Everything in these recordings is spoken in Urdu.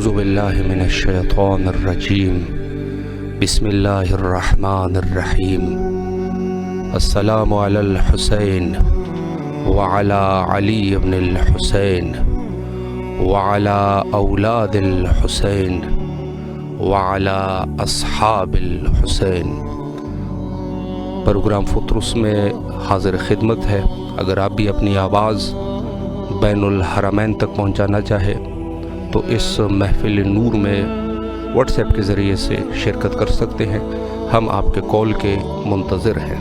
اعوذ باللہ من الشیطان الرجیم بسم اللہ الرحمن الرحیم السلام علی الحسین وعلی علی بن الحسین وعلی اولاد الحسین وعلی اصحاب الحسین۔ پروگرام فطرس میں حاضر خدمت ہے۔ اگر آپ بھی اپنی آواز بین الحرمین تک پہنچانا چاہے تو اس محفل نور میں واٹس ایپ کے ذریعے سے شرکت کر سکتے ہیں۔ ہم آپ کے کال کے منتظر ہیں۔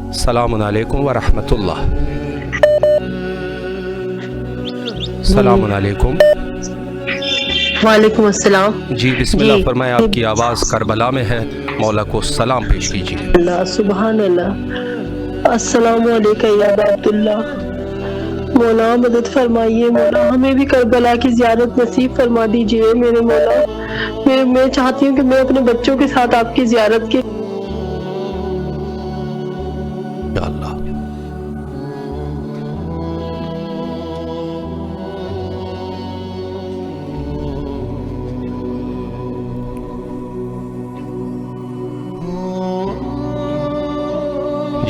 السلام علیکم ورحمۃ اللہ۔ السلام علیکم۔ وعلیکم السلام۔ جی بسم اللہ فرمائیں، آپ کی آواز کربلا میں ہے، مولا کو سلام پیش کیجیے۔ اللہ سبحان اللہ۔ السلام علیکم یا عبداللہ۔ مولا مدد فرمائیے، مولا ہمیں بھی کربلا کی زیارت نصیب فرما دیجیے میرے مولا۔ میں چاہتی ہوں کہ میں اپنے بچوں کے ساتھ آپ کی زیارت کے یا اللہ۔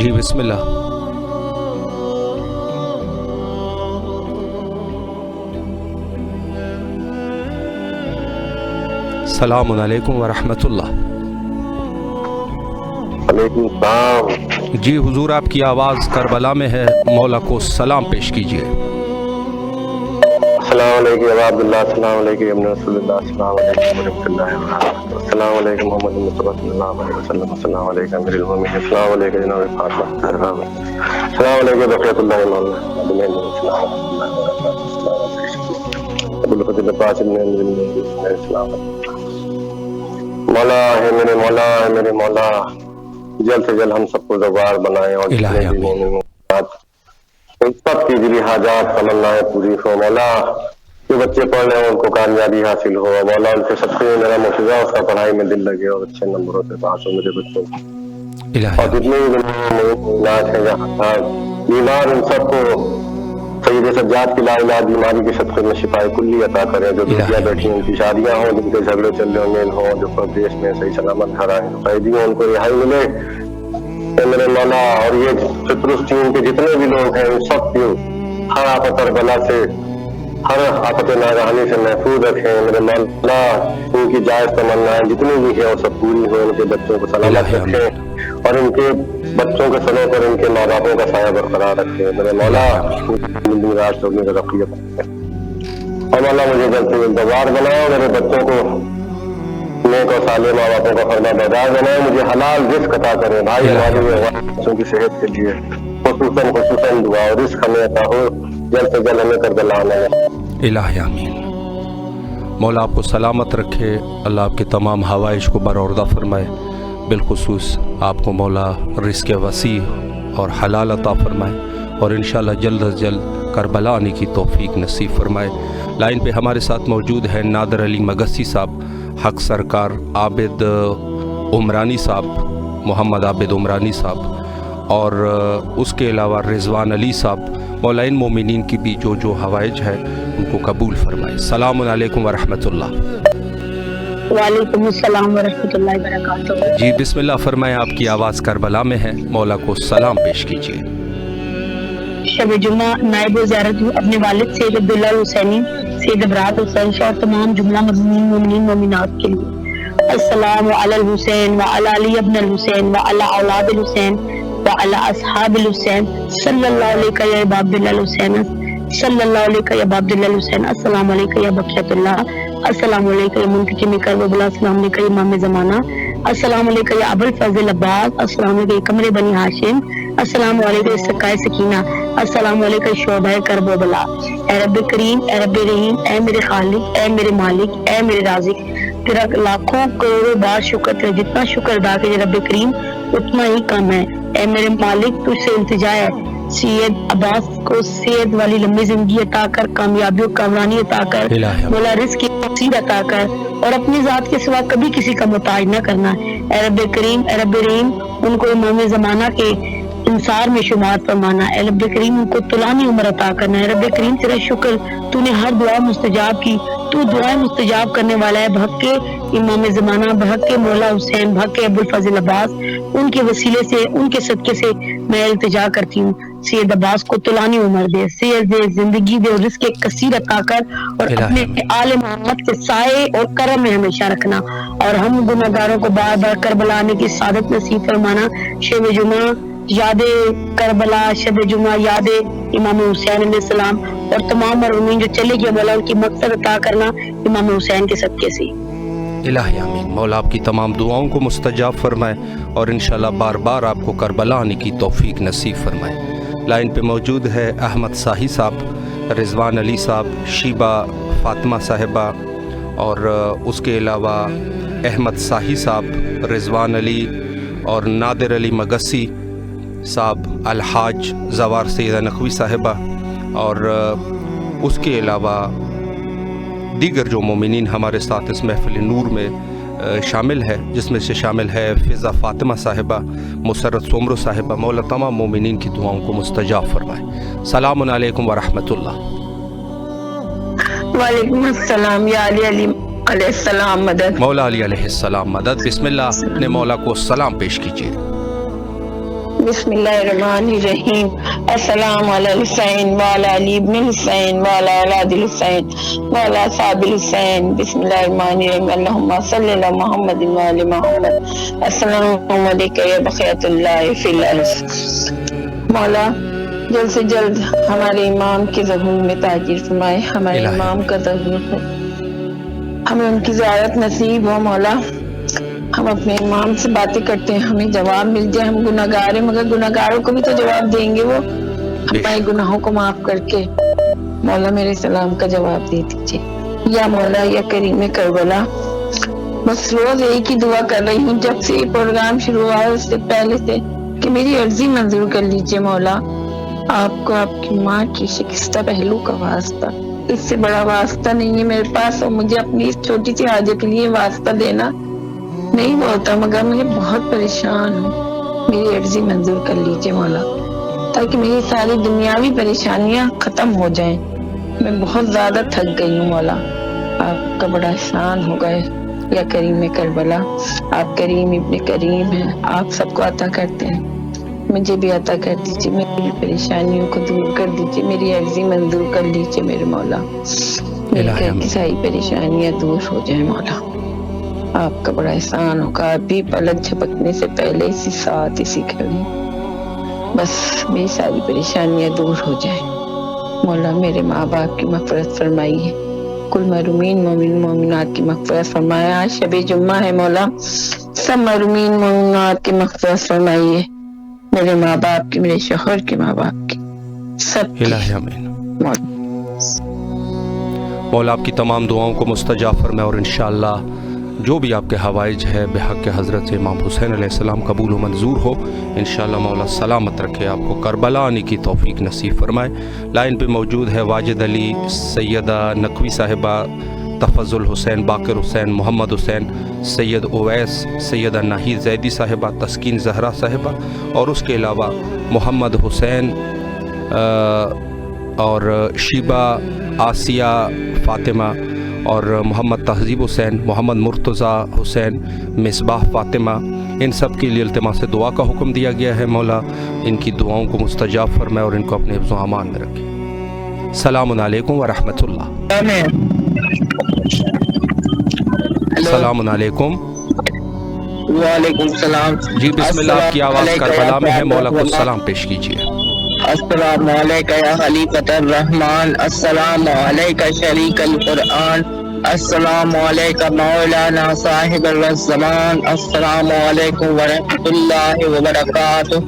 جی بسم اللہ۔ السلام علیکم ورحمۃ اللہ۔ وعلیکم السلام۔ جی حضور، آپ کی آواز کربلا میں ہے، مولا کو سلام پیش کیجیے۔ السلام علیکم یا عبداللہ، السلام علیکم ابن رسول اللہ، السلام علیکم ورحمۃ اللہ وبرکاتہ، السلام علیکم محمد مصطفیٰ صلی اللہ علیہ وسلم، السلام علیکم امیر المومنین، السلام علیکم جناب فاطمہ، السلام علیکم بقیت اللہ مولانا ابوالفضل عباس بن امیر المومنین، السلام علیکم۔ مولا ہے میرے مولا، ہے میرے مولا، جلد سے جلد ہم سب کو زوار بنائے اور جتنے بھی مومن سب کی دلی حاجات تمنائیں پوری ہو مولا۔ جو بچے پڑھ رہے ہیں ان کو کامیابی حاصل ہو مولا، ان کے سب سے میرا مفضہ اس کا پڑھائی میں دل لگے اور اچھے نمبروں سے پاس ہو میرے بچوں کو، اور جتنے بھی علاج ہیں جہاں بیمار ان سب کو سید سجاد کی لا الہ بیماری کے صدقے میں شفا کلی عطا کریں۔ جو بیٹیاں بیٹھی ہیں ان کی شادیاں ہوں، جن کے جھگڑے چل رہے میل ہوں، جو پردیش میں صحیح سلامت گھر آئے، قیدی ہوں ان کو رہائی ملے اے میرے مولا۔ اور یہ فطرس ٹیم کے جتنے بھی لوگ ہیں ان سب کو ہر آفت کربلا سے، ہر آفت ناگہانی سے محفوظ رکھیں میرے مولا۔ ان کی جائز تمنائیں جتنی بھی ہیں وہ سب پوری ہوں، ان کے بچوں کو سلامت رکھیں اور ان کے بچوں کے سنوں پر ان کے ماں باپوں کا سایہ برقرار رکھیں میرے مولا۔ راج ہونے کا رقیت اور مولا مجھے جلد سے جلد دوار بناؤ، میرے بچوں کو نیک اور صالح ماں باپوں کا فرما بردار بنائے، مجھے حلال رزق عطا کرے بھائی، ہمارے بچوں کی صحت کے لیے خصوصاً دعا اور رزق ہمیں عطا ہو، جلد سے جلد ہمیں کربلا آنا ہے۔ الہ آمین۔ مولا آپ کو سلامت رکھے، اللہ آپ کے تمام حوائج کو برآوردہ فرمائے، بالخصوص آپ کو مولا رزق وسیع اور حلال عطا فرمائے، اور انشاءاللہ جلد از جلد کربلا آنے کی توفیق نصیب فرمائے۔ لائن پہ ہمارے ساتھ موجود ہیں نادر علی مگسی صاحب، حق سرکار عابد عمرانی صاحب، محمد عابد عمرانی صاحب، اور اس کے علاوہ رضوان علی صاحب۔ مولائن مومنین کی بھی جو حوائج ہے ان کو قبول فرمائے۔ السلام علیکم ورحمۃ اللہ۔ وعلیکم السلام ورحمۃ اللہ وبرکاتہ۔ جی بسم اللہ فرمائیں، آپ کی آواز کربلا میں ہے، مولا کو سلام پیش کیجیے۔ شب جمعہ نائب وزارت اپنے والد سید عبداللہ الحسینی، سید ابرات حسین شاہ اور تمام جملہ مظلومین مومنین مومنات کے لیے السلام علی الحسین وعلی علی ابن الحسین وعلی اولاد الحسین وعلی اصحاب الحسین صلی اللہ علیہ یا ابا عبداللہ الحسین صلی اللہ علیہ یا ابا عبداللہ الحسین، السلام علیکم یا بقیت اللہ، السلام علیکم یا منتقم کربلا، السلام علیکم یا امام زمانہ، السلام علیکم یا ابو الفضل عباس، السلام علیکم یا قمر بنی ہاشم، السلام علیکم یا سکائے سکینہ، السلام علیکم شعبہ کربلا۔ اے رب کریم، اے رب رحیم، اے میرے خالق، اے میرے مالک، اے میرے رازق، تیرا لاکھوں کروڑوں بار شکر ہے، جتنا شکر ادا کیجیے رب کریم اتنا ہی کم ہے۔ اے میرے مالک تجھ سے التجا ہے سید عباس کو صحت والی لمبی زندگی عطا کر, کامیابیوں کامرانی عطا کر, مولا رزق کثیر عطا کر, اور اپنی ذات کے سوا کبھی کسی کا محتاج نہ کرنا. اے رب کریم, اے رب رحیم, ان کو امام زمانہ کے انصار میں شمار فرمانا. اے رب کریم, ان کو طولانی عمر عطا کرنا. اے رب کریم, تیرا شکر, تو نے ہر دعا مستجاب کی, تو دعائیں مستجاب کرنے والا ہے. بحق کے امام زمانہ, بحق کے مولا حسین, بحق کے ابو الفضل عباس, ان کے وسیلے سے, ان کے صدقے سے میں التجا کرتی ہوں. سید عباس کو طولانی عمر دے, صحت دے, زندگی دے, اور رزق کثیر عطا کر, اور اپنے آل محمد کے سائے اور کرم میں ہمیشہ رکھنا. اور ہم گناہگاروں کو بار بار کربلا آنے کی سعادت نصیب فرمانا. شب جمعہ یاد کربلا, شب جمعہ یاد امام حسین علیہ السلام, اور تمام مرحومین جو چلے گئے, مولا ان کی مغفرت عطا کرنا امام حسین کے صدقے سے. الہی آمین. مولا آپ کی تمام دعاؤں کو مستجاب فرمائے, اور انشاءاللہ بار بار آپ کو کربلا آنے کی توفیق نصیب فرمائے. لائن پہ موجود ہے احمد ساہی صاحب, رضوان علی صاحب, شیبہ فاطمہ صاحبہ, اور اس کے علاوہ احمد ساہی صاحب, رضوان علی, اور نادر علی مگسی صاحب, الحاج زوار سیدہ نقوی صاحبہ, اور اس کے علاوہ دیگر جو مومنین ہمارے ساتھ اس محفل نور میں شامل ہے, جس میں سے شامل ہے فضا فاطمہ صاحبہ, مسرت سومرو صاحبہ. مولا تمام مومنین کی دعاؤں کو مستجاب فرمائے. السلام علیکم ورحمۃ اللہ. وعلیکم السلام. یا علی علیہ السلام مدد. مولا علی علیہ السلام مدد. بسم اللہ, اپنے مولا کو سلام پیش کیجیے. بسم اللہ الرحمن الرحیم. السلام علی الحسین وعلی علی ابن الحسین وعلی اولاد الحسین وعلی اصحاب الحسین. بسم اللہ الرحمن الرحیم. اللہم صلی علی محمد وعلی محمد. السلام علیکم یا بقیت اللہ فی الارض. مولا جلد سے جلد ہمارے امام کے ظہور میں تاجر فرمائے. ہمارے امام کا ظہور ہے, ہمیں ان کی زیارت نصیب ہو. مولا ہم اپنے امام سے باتیں کرتے ہیں, ہمیں جواب مل جائے. ہم گناہگار ہیں, مگر گناہگاروں کو بھی تو جواب دیں گے وہ, ہمارے گناہوں کو معاف کر کے. مولا میرے سلام کا جواب دے دیجیے. یا مولا یا کریم کربلا, بس روز ایک ہی دعا کر رہی ہوں جب سے یہ پروگرام شروع ہوا ہے, اس سے پہلے سے, کہ میری عرضی منظور کر لیجیے. مولا آپ کو آپ کی ماں کی شکستہ پہلو کا واسطہ, اس سے بڑا واسطہ نہیں ہے میرے پاس, اور مجھے اپنی اس چھوٹی سی حاجت کے لیے واسطہ دینا نہیں ہوتا, مگر میں بہت پریشان ہوں. میری عرضی منظور کر لیجیے مولا, تاکہ میری ساری دنیاوی پریشانیاں ختم ہو جائیں. میں بہت زیادہ تھک گئی ہوں. مولا آپ کا بڑا احسان ہو گئے. یا کریم کربلا, آپ کریم ابن کریم ہیں, آپ سب کو عطا کرتے ہیں, مجھے بھی عطا کر دیجیے. میری پریشانیوں کو دور کر دیجیے. میری عرضی منظور کر لیجیے میرے مولا. میری گھر کی ساری پریشانیاں دور ہو جائیں. مولا آپ کا بڑا احسان ہوگا. ابھی پلک جھپکنے سے پہلے اسی ساتھ اسی گھڑی بس میری ساری پریشانیاں دور ہو جائیں. مولا میرے ماں باپ کی مغفرت فرمائیے. کل مرحومین مومن مومنات کی مغفرت فرمائے. آج شب جمعہ ہے. مولا سب مرحومین مومنات کی مغفرت فرمائیے. میرے ماں باپ کی, میرے شوہر کے ماں باپ کی, سب کی. الہی آمین. مولا آپ کی تمام دعاؤں کو مستجاب فرمائے, اور انشاءاللہ جو بھی آپ کے حوائج ہے بحق حضرت امام حسین علیہ السلام قبول و منظور ہو. انشاءاللہ مولا سلامت رکھے, آپ کو کربلا آنے کی توفیق نصیب فرمائے. لائن پہ موجود ہے واجد علی, سیدہ نقوی صاحبہ, تفضل حسین, باقر حسین, محمد حسین, سید اویس, سیدہ ناہید زیدی صاحبہ, تسکین زہرا صاحبہ, اور اس کے علاوہ محمد حسین, اور شیبہ آسیہ فاطمہ, اور محمد تہذیب حسین, محمد مرتضیٰ حسین, مصباح فاطمہ. ان سب کے لیے التماس دعا کا حکم دیا گیا ہے. مولا ان کی دعاؤں کو مستجاب فرمائے اور ان کو اپنے حفظ و امان میں رکھے. السلام علیکم ورحمۃ اللہ. السلام علیکم. وعلیکم السلام. جی بسم اللہ, آپ کی آواز کربلا میں ہے, مولا کو سلام پیش کیجیے. السلام علیکم یا خلیفۃ الرحمن. السلام علیکم شریک القرآن. السلام علیکم مولانا صاحب الزمان. السلام علیکم ورحمۃ اللہ وبرکاتہ.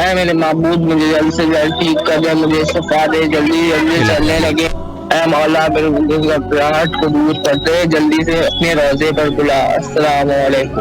اے میرے معبود مجھے جلد سے جلد ٹھیک کر دے, مجھے شفا دے, جلدی جلدی چلنے لگے. اے مولا میرے گھبراہٹ کو دور کر دے, جلدی سے اپنے روضے پر بلا. السلام علیکم.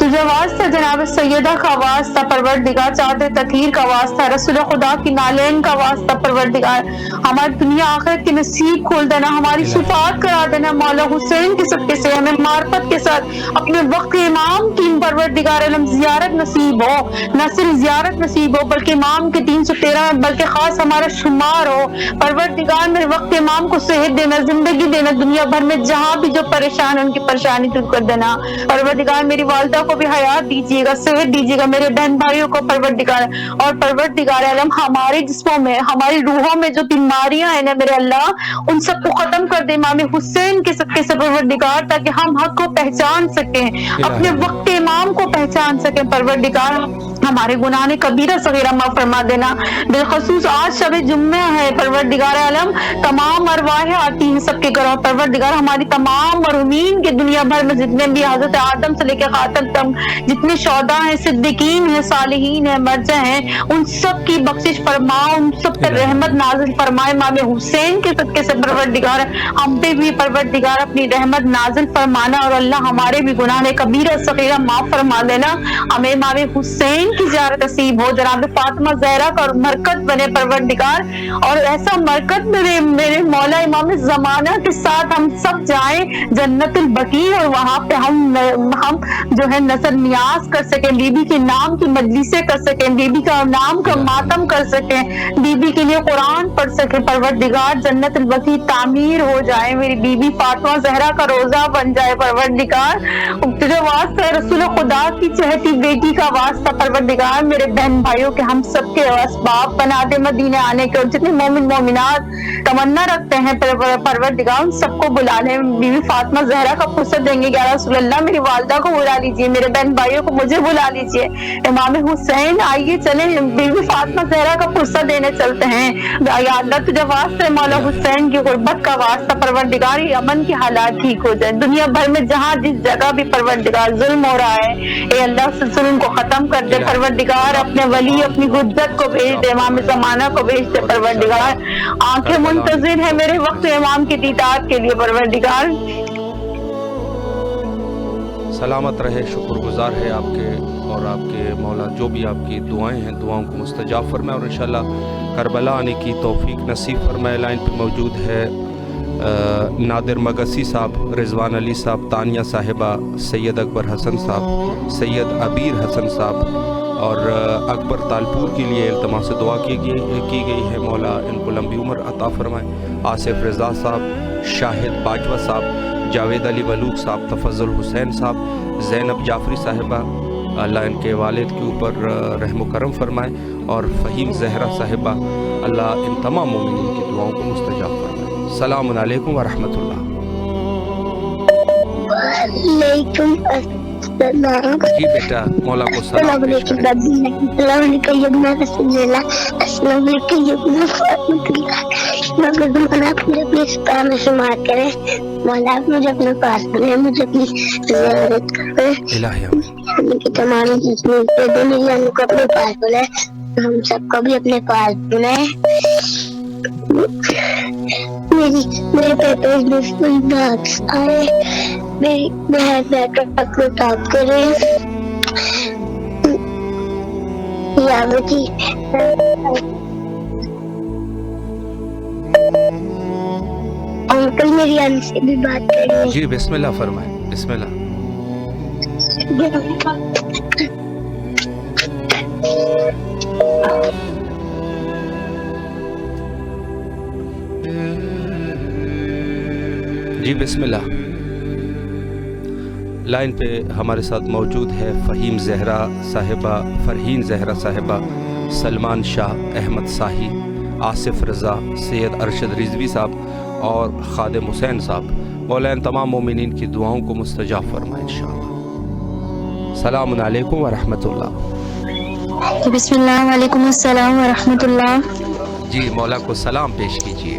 تجھے واسطہ جناب سیدہ کا واسطہ پروردگار، چادر تطہیر کا واسطہ، رسول خدا کی نالین کا واسطہ پروردگار، ہماری دنیا آخرت کے نصیب کھول دینا، ہماری شفاعت کرا دینا مولا حسین کے صدقے سے، ہمیں معرفت کے ساتھ اپنے وقت امام کی پروردگار عالم زیارت نصیب ہو، نہ صرف زیارت نصیب ہو بلکہ امام کے 313 بلکہ خاص ہمارا شمار ہو پروردگار، میرے وقت امام کو صحت دینا، زندگی دینا، دنیا بھر میں جہاں بھی جو پریشان ہیں ان کی پریشانی دور کر دینا پروردگار، میری والدہ کو بھی حیات دیجیے گا، صحت دیجیے گا، میرے بہن بھائیوں کو پروردگار، اور پروردگار عالم ہمارے جسموں میں ہماری روحوں میں جو بیماریاں ہیں نا میرے اللہ ان سب کو ختم کر دے امام حسین کے صدقے سے پروردگار، تاکہ ہم حق کو پہچان سکیں، اپنے وقت امام کو پہچان سکیں پروردگار، ہمارے گناہ کبیرہ صغیرہ معاف فرما دینا، بالخصوص آج شب جمعہ ہے پروردگار عالم، تمام ارواح آتی ہیں سب کے گھروں پروردگار، ہماری تمام مرحومین کے دنیا بھر میں جتنے بھی حضرت آدم سے لے کے خاتم تک جتنے شہداء ہیں، صدیقین ہیں، صالحین ہیں، مرجع ہیں، ان سب کی بخشش فرما، ان سب پر رحمت نازل فرمائے امام حسین کے صدقے سے پروردگار، ہم پہ بھی پروردگار اپنی رحمت نازل فرمانا، اور اللہ ہمارے بھی گناہ کبیرہ صغیرہ معاف فرما دینا، ہمیں امام حسین کی زیارت نصیب ہو، جناب فاطمہ زہرا کا مرکز بنے پروردگار، اور ایسا مرکز میرے مولا امام زمانہ کے ساتھ ہم سب جائیں جنت البقیع، اور وہاں پہ ہم جو ہے نظر نیاز کر سکیں، بی بی کے نام کی مجلسیں کر سکیں، بی بی کا نام کا ماتم کر سکیں، بی بی کے لیے قرآن پڑھ سکیں پروردگار، جنت البقیع تعمیر ہو جائے، میری بی بی فاطمہ زہرا کا روزہ بن جائے پروردگار، تجھے واسطہ رسول خدا کی چہتی بیٹی کا واسطہ پروردگار، میرے بہن بھائیوں کے ہم سب کے اسباب بنا دے مدینے آنے کے، اور جتنے مومن مومنات تمنا رکھتے ہیں پروردگار ان سب کو بلا لیں، بی بی فاطمہ زہرا کا فرصت دیں گے یا رسول اللہ، میری والدہ کو بلا لیجیے، میرے بہن بھائیوں کو مجھے بلا لیجیے، امام حسین آئیے چلیں بی بی فاطمہ زہرا کا فرصت دینے چلتے ہیں، یا اللہ تجھے واسطہ مولا حسین کی غربت کا واسطہ پروردگار، یہ امن کی حالات ٹھیک ہو جائے، دنیا بھر میں جہاں جس جگہ بھی پروردگار ظلم ہو رہا ہے، اے اللہ سے ظلم کو ختم کر دے پروردگار، اپنے ولی اپنی حجت کو بھیج دے، امام زمانہ کو بھیج دے پروردگار، آنکھیں منتظر ہیں میرے وقت امام کی دیدار کے لیے پروردگار، سلامت رہے، شکر گزار ہے آپ کے اور آپ کے مولا، جو بھی آپ کی دعائیں ہیں دعاؤں کو مستجاب فرمائے، اور انشاءاللہ کربلا آنے کی توفیق نصیب فرمائے۔ لائن پہ موجود ہے نادر مگسی صاحب، رضوان علی صاحب، تانیہ صاحبہ، سید اکبر حسن صاحب، سید عبیر حسن صاحب، اور اکبر تالپور کے لیے التماس سے دعا کی گئی ہے، مولا ان کو لمبی عمر عطا فرمائے۔ آصف رضا صاحب، شاہد باجوہ صاحب، جاوید علی ملوک صاحب، تفضل حسین صاحب، زینب جعفری صاحبہ، اللہ ان کے والد کے اوپر رحم و کرم فرمائے، اور فہیم زہرا صاحبہ، اللہ ان تمام مومنین کی دعاؤں کو مستجاب فرمائے۔ السلام علیکم ورحمۃ اللہ۔ وعلیکم السلام۔ جی بیٹا، مولا کو السلام علیکم دادی، السلام علیکم یمنا رسول اللہ، السلام علیکم یمنا فاطمۃ اللہ، مولا زمانہ آپ مجھے اپنے اسلام میں شمار کریں، مولا آپ مجھے اپنے پاس بنائیں، مجھے اپنی زیارت کریں، الہی ہم کی تمام جسموں سے دنیا کو اپنے پاس بنائیں، ہم سب کو بھی اپنے پاس بنائیں، میرے پیپرز میں کوئی مارکس آئے، میری بہن بیٹھ کر ٹاپ کرے، یا بچی انکل میری ان سے بھی بات کریں۔ جی بسم اللہ فرمائیں، بسم اللہ۔ جی بسم اللہ۔ لائن پہ ہمارے ساتھ موجود ہے فہیم زہرا صاحبہ، فرحین زہرا صاحبہ، سلمان شاہ، احمد صاحی، آصف رضا، سید ارشد رضوی صاحب اور خادم حسین صاحب، مولا ان تمام مومنین کی دعاؤں کو مستجاب فرمائے انشاءاللہ۔ السلام علیکم ورحمۃ اللہ۔ بسم اللہ، وعلیکم السلام ورحمۃ اللہ۔ جی مولا کو سلام پیش کیجیے۔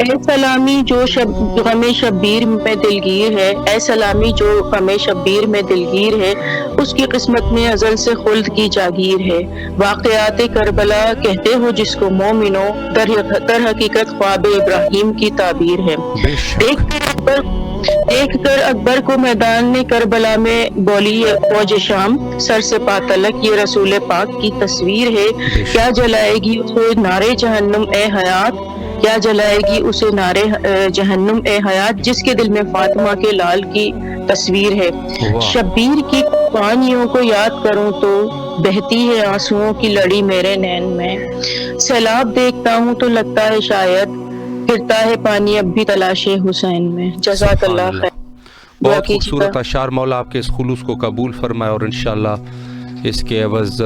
اے سلامی جو غم شبیر میں دلگیر ہے، اے سلامی جو غم شبیر میں دلگیر ہے، اس کی قسمت میں ازل سے خلد کی جاگیر ہے۔ واقعات کربلا کہتے ہو جس کو مومنو، در حقیقت خواب ابراہیم کی تعبیر ہے۔ دیکھ کر اکبر کو میدان کربلا میں بولی فوج شام، سر سے پا تلک یہ رسول پاک کی تصویر ہے۔ کیا جلائے گی اسے نارے جہنم اے حیات، کیا جلائے گی اسے نارے جہنم اے حیات، جس کے دل میں فاطمہ کے لال کی تصویر ہے۔ شبیر کی قربانیوں کو یاد کروں تو بہتی ہے آنسوؤں کی لڑی میرے نین میں۔ سیلاب دیکھتا ہوں تو لگتا ہے شاید گرتا ہے پانی اب بھی تلاش حسین میں۔ جزاک اللہ خیر۔ بہت خوبصورت اشعار، مولا آپ کے اس خلوص کو قبول فرمائے اور انشاءاللہ اس کے عوض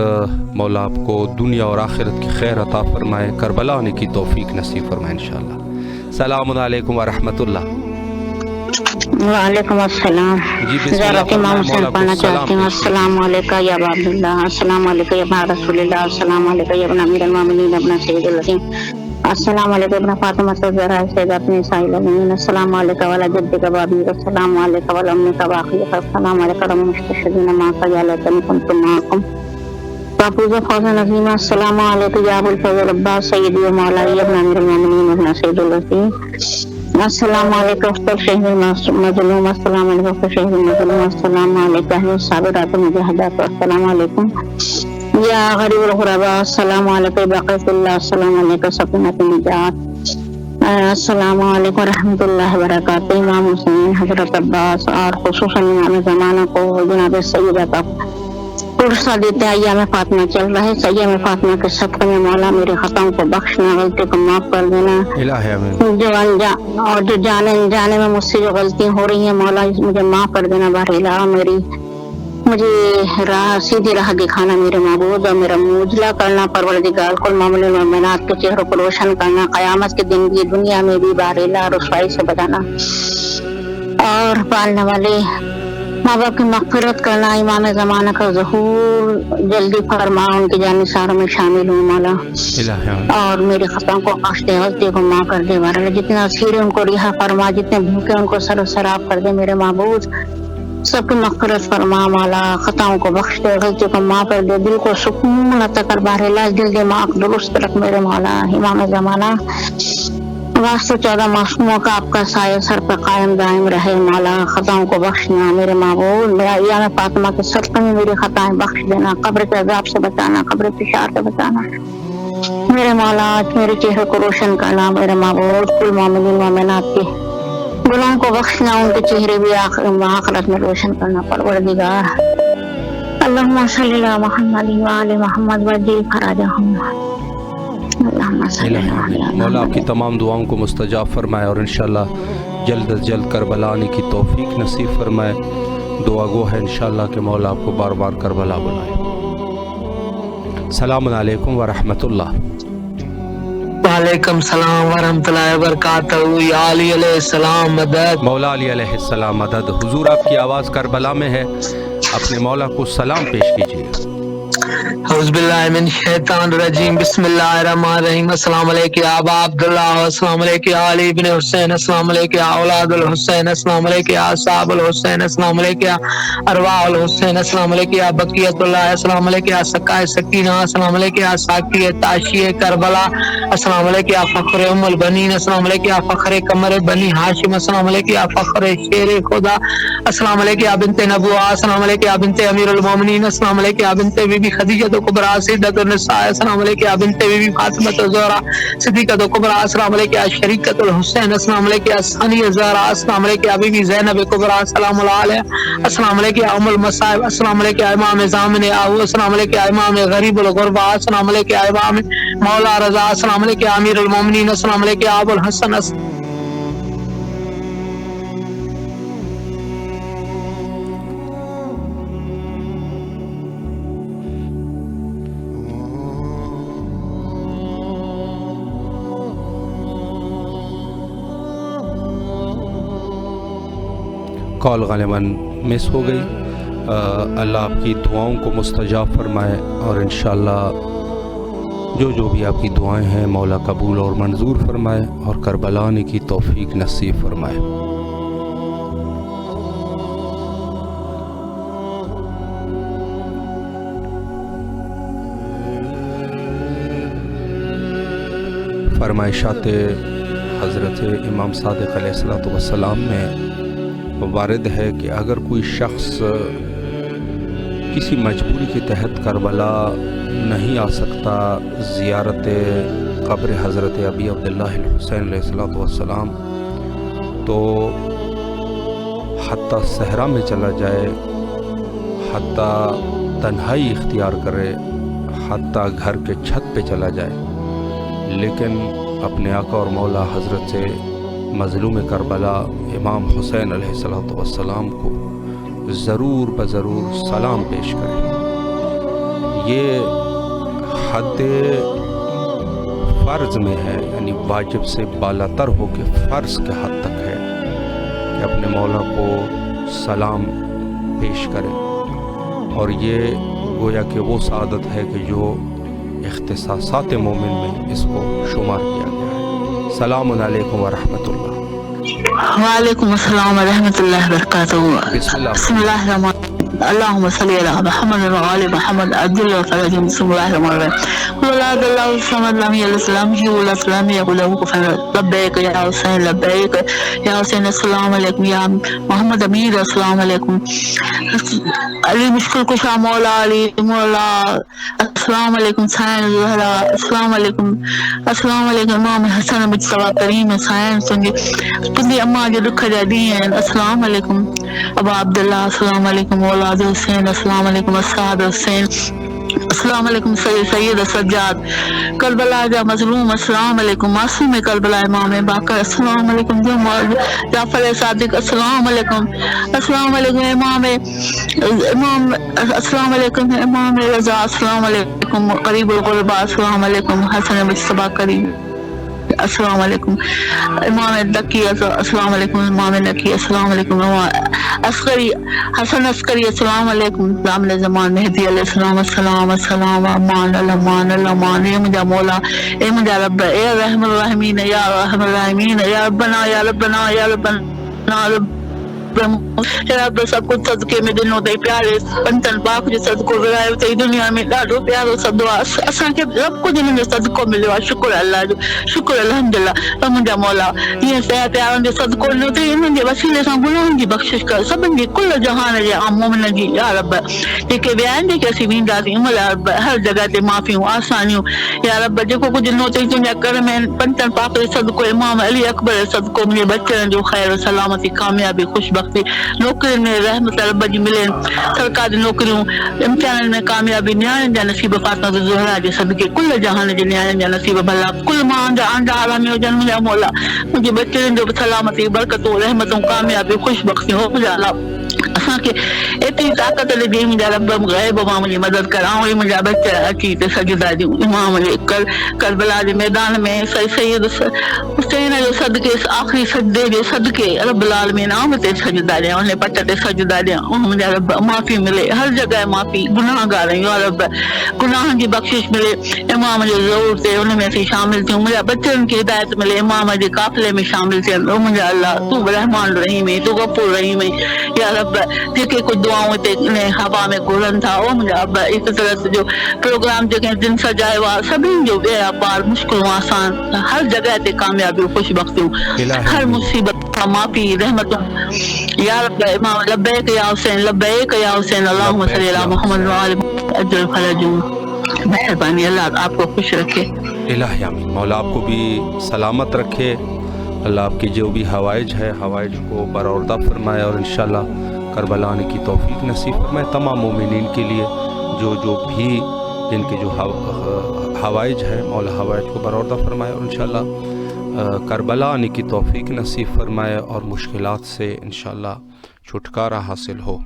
مولا آپ کو دنیا اور آخرت کی خیر عطا فرمائے، کربلا آنے کی توفیق نصیب فرمائے انشاءاللہ۔ السلام علیکم ورحمۃ اللہ۔ وعلیکم السلام۔ جی بسم ذرا اللہ امام فرمائے، حسین مولا پڑھنا کو چاہتی ہوں۔ سلام۔ السلام علیکم یا ابا عبداللہ، السلام علیکم یا ابن رسول اللہ، السلام علیکم یا ابن امیر المومنین ابن سید العظیم، السلام علیکم ابن فاطمہ الزہرا سیدۃ نساء العالمین، السلام علیکم وعلی جدک وابیک، السلام علیکم وعلی امک واخیک، السلام علیکم والمستشہدین معک یا لیتنی کنت معکم فافوز فوزا عظیما، السلام علیکم یا ابو الفضل عباس سیدی و مولائی ابن امیر المومنین ابن سید العظیم، السلام علیکم افضل شہید المظلوم، السلام علیکم افضل شہید المظلوم، السلام علیکم الصابرات المجاہدات، السلام علیکم یا غریب الغرباء، السلام علیکم بقیت اللہ، السلام علیکم سکینۃ النجات، السلام علیکم ورحمۃ اللہ وبرکاتہ۔ امام حسین حضرت عباس اور خصوصاً امام زمانہ کو جناب سیدہ کا پرسہ دیتے ہیں۔ ایام فاطمہ چل رہے، ایام فاطمہ کے صدقے میں مولا میرے خطاؤں کو بخشنا، غلطی کو معاف کر دینا، اور جو جانے میں مجھ سے جو غلطیاں ہو رہی ہیں مولا مجھے معاف کر دینا، بہرحال مجھے راہ سیدھی راہ دکھانا میرے معبود، اور میرا موجلہ کرنا پروردگار کل معاملے مومنات کے چہروں کو روشن کرنا، قیامت کے دن بھی دنیا میں بھی بہرحال رسوائی سے بچانا، اور پالنے والے ماں باپ کی مغفرت کرنا، امام زمانہ کا ظہور جلدی فرما، ان کے جانثاروں میں شامل ہوں مولا، اور میرے خطاؤں کو بخش دے، غلطی کو معاف کر دے، بہرحال جتنے اسیر ان کو رہا فرما، جتنے بھوکے ان کو سر و سراب کر دے میرے معبود، سب کی مغفرت فرما مولا، خطاؤں کو بخش دے، غلطی کو معاف کر دے، دل کو سکون عطا کر، بہرحال دل دماغ درست رکھ میرے مولا، امام زمانہ واسطے 14 معصوموں کا آپ کا سایہ سر پہ قائم دائم رہے مولا، خطاؤں کو بخشنا میرے معبود، میرا ایام فاطمہ کے صدقے میں میری خطائیں بخش دینا، قبر کے عذاب سے بچانا، قبر فشار سے بچانا میرے مولا، میرے چہرے کو روشن کرنا میرے معبود، کل مومنین مومنات کے گناہوں کو بخشنا، ان کے چہرے بھی آخرت میں روشن کرنا پروردگار، اللہم صلی اللہ محمد وعلی محمد وجل فرجہم، مولا آپ کی تمام دعاؤں کو مستجاب فرمائے اور انشاءاللہ جلد از جلد کربلا آنے کی توفیق نصیب فرمائے۔ دعا گو ہے انشاءاللہ کہ مولا آپ کو بار بار کربلا بلائے۔ السلام علیکم ورحمۃ اللہ۔ وعلیکم السلام ورحمۃ اللہ وبرکاتہ۔ یا علی علیہ السلام مدد۔ مولا علی علیہ السلام مدد۔ حضور آپ کی آواز کربلا میں ہے، اپنے مولا کو سلام پیش کیجیے۔ اعوذ باللہ من الشیطان الرجیم، بسم اللہ الرحمن الرحیم۔ السلام علیکم یا ابا عبداللہ، السلام علیکم یا علی بن حسین، السلام علیکم یا اولاد الحسین، السلام علیکم یا اصحاب الحسین، السلام علیکم یا ارواح الحسین، السلام علیکم یا بقیت اللہ، السلام علیکم یا سکائے سکینہ، السلام علیکم یا ساکی تاشی کربلا، السلام علیکم یا فخر ام البنین، السلام علیکم یا فخر قمر بنی ہاشم، السلام علیکم یا فخر شیر خدا، السلام علیکم یا بنت نبوہ، السلام علیکم یا بنت امیر المومنین، السلام علیکم یا بنت بی بی خدیجہ کبریٰ سیدۃ النساء، السلام علیکم یا بنت بی بی فاطمہ الزہرا صدیقۃ کبریٰ، السلام علیکم یا شریکۃ الحسین، السلام علیکم یا ثانی الزہرا، السلام علیکم یا بی بی زینب کبریٰ سلام اللہ علیہ، السلام علیکم یا ام المصائب، السلام علیکم یا امام زامن آہو، السلام علیکم یا امام غریب الغربا، السلام علیکم یا امام مولا رضا، السلام علیکم یا امیر المومنین، السلام علیکم یا ابو الحسن، کال غالباً مس ہو گئی۔ اللہ آپ کی دعاؤں کو مستجاب فرمائے اور انشاءاللہ جو بھی آپ کی دعائیں ہیں مولا قبول اور منظور فرمائے اور کربلا آنے کی توفیق نصیب فرمائے۔ فرمائشات حضرت امام صادق علیہ السلام میں وارد ہے کہ اگر کوئی شخص کسی مجبوری کے تحت کربلا نہیں آ سکتا زیارت قبر حضرت ابی عبداللہ الحسین علیہ السلام، تو حتیٰ صحرا میں چلا جائے، حتیٰ تنہائی اختیار کرے، حتیٰ گھر کے چھت پہ چلا جائے، لیکن اپنے آقا اور مولا حضرت مظلوم کربلا امام حسین علیہ السلام کو ضرور بضرور سلام پیش کرے۔ یہ حد فرض میں ہے، یعنی واجب سے بالاتر ہو کے فرض کے حد تک ہے کہ اپنے مولا کو سلام پیش کرے، اور یہ گویا کہ وہ سعادت ہے کہ جو اختصاصات مومن میں اس کو شمار کیا گیا ہے۔ السلام علیکم ورحمۃ اللہ۔ وعلیکم السلام ورحمۃ اللہ وبرکاتہ۔ بسم اللہ الرحمن الرحیم۔ اللهم صل على محمد وعلى محمد عبد الله وفرج بسم الله الرحمن الرحيم قل لا اله الا الصمد لم يلد ولم يولد ولم يكن له كفوا احد لبيك يا حسين لبيك يا حسين السلام علیکم یا محمد امیر السلام علیکم علی مشکل کشا مولا علی مولا السلام علیکم حسین زہرا السلام علیکم امام حسن مجتبی کریم حسین تنگی اماں جو دکھ جا دی ہیں السلام علیکم ابا عبداللہ السلام علیکم اولاد حسین السلام علیکم اصحاب حسین السلام علیکم سید سجاد کربلا جا مظلوم السلام علیکم معصوم کربلا امام باقر السلام علیکم جعفر صادق السلام علیکم امام السلام علیکم امام رضا السلام علیکم قریب الغربا السلام علیکم حسن مجتبی کریم السلام علیکم امام دکی السلام علیکم امام نکی السلام علیکم عسکری حسن عسکری السلام علیکم زامن زمان مہدی علیہ السلام السلام امان اے مجھا مولا اے مجھا رب اے رحم الرحمین یا رحم الرحمین یا ربنا یا ربنا یا ربنا رب سب کچھ صدقے میں دنوں تے پیارے پنتن پاک جو صدقو ورایو تے دنیا میں ڈاڈو پیارو صدقہ اساں کے رب کو جن جو صدقو ملو شکر اللہ جو شکر الحمدللہ منجا مولا یہ سیا پیارن جو صدقو نو تے ان کے وسیلے سے گناہن کی بخشش کر سبن جی کل جہان جے عام مومن جی یا رب کہ بیان دے کہ اسی ویندا سی یا رب ہر جگہ تے معافیوں آسانیوں یا رب جو کچھ نو تے تنیا کر میں پنتن پاک صدقو امام علی اکبر صدقو مجھے بچن جو خیر و سلامتی کامیابی خوشبختی نوکری میں رحمت رب جی ملیں سرکاری نوکریوں امتحان میں کامیابی نیان جا نصیب فاطمہ زہرا جے صدقے کل جہان جے نیان جا نصیب بھلا کل مان جا آندا عالمی ہو جن مجھا مولا مجھے بچن جو سلامتی برکتوں رحمتوں کامیابی خوشبختی ہو مجھا اللہ اساں کے اتنی طاقت لے دی مجھا رب غیب ماں مجھے مدد کراؤں مجھا بچہ اچھی تے سجدہ دی امام علی کربلا دے میدان میں سید حسین جو صدقے آخری سجدے دے صدقے رب العالمین آمد تے سجدہ دیا انہیں پٹا تے سجدہ دیا مجھا رب معافی ملے ہر جگہ معافی گناہ گار ہیں یا رب گناہ کی بخشش ملے امام جو ضرور تے انہیں میں سے شامل تھے مجھا بچن کی ہدایت ملے امام جی قافلے میں شامل تھے مجھا اللہ تو رحمان رحیم ہے تو غفور رحیم ہے یا رب جیکے کچھ دعاؤں تے ہوا میں گھرن تھا وہ مجھا رب اس طرح سے جو پروگرام جو دن سجائے ہوا سبھی جو بیڑا پار مشکلوں آسان ہر جگہ تے کامیابی خوش بختیوں ہر مصیبت معافی رحمتوں یا رب امام لبیک یا حسین لبیک یا حسین اللہم صلی اللہ محمد وعلی اجر فرج مہربانی اللہ آپ کو خوش رکھے الہی آمین مولا آپ کو بھی سلامت رکھے اللہ آپ کی جو بھی حوائج ہے حوائج کو برآوردہ فرمائے اور انشاءاللہ کربلا آنے کی توفیق نصیب فرمائے تمام مومنین کے لیے جو بھی جن کے جو حوائج ہے مولا حوائج کو برآوردہ فرمائے اور انشاءاللہ کربلا آنے کی توفیق نصیب فرمائے اور مشکلات سے انشاءاللہ چھٹکارا حاصل ہو۔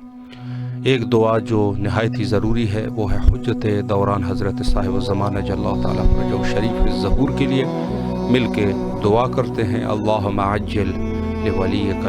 ایک دعا جو نہایت ہی ضروری ہے وہ ہے حجت دوران حضرت صاحب الزمان جل اللہ تعالیٰ فرجہ شریف الظہور کے لیے مل کے دعا کرتے ہیں اللہم عجل لولیک